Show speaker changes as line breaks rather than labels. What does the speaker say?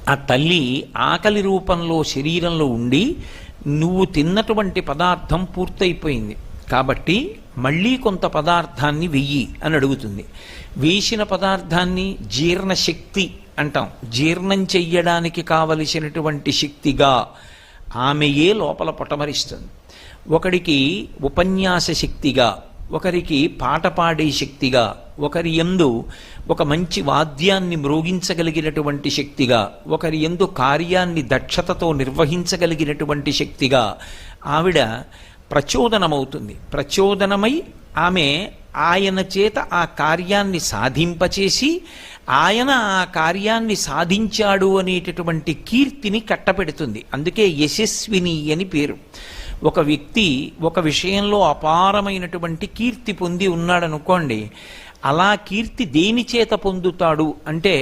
ఆ తల్లి ఆకలి రూపంలో శరీరంలో ఉండి నువ్వు తిన్నటువంటి పదార్థం పూర్తయిపోయింది కాబట్టి మళ్ళీ కొంత పదార్థాన్ని వెయ్యి అని అడుగుతుంది. వేసిన పదార్థాన్ని జీర్ణశక్తి అంటాం. జీర్ణం చెయ్యడానికి కావలసినటువంటి శక్తిగా ఆమెయే లోపల పొటమరిస్తుంది. ఒకడికి ఉపన్యాస శక్తిగా, ఒకరికి పాట పాడే శక్తిగా, ఒకరి యందు ఒక మంచి వాద్యాన్ని మ్రోగించగలిగినటువంటి శక్తిగా, ఒకరి యందు కార్యాన్ని దక్షతతో నిర్వహించగలిగినటువంటి శక్తిగా ఆవిడ ప్రచోదనమవుతుంది. ప్రచోదనమై ఆమె ఆయన చేత ఆ కార్యాన్ని సాధింపచేసి ఆయన ఆ కార్యాన్ని సాధించాడు అనేటటువంటి కీర్తిని కట్టపెడుతుంది. అందుకే యశస్విని అని పేరు. ఒక వ్యక్తి ఒక విషయంలో అపారమైనటువంటి కీర్తి పొంది ఉన్నాడనుకోండి, అలా కీర్తి దేని చేత పొందుతాడు అంటే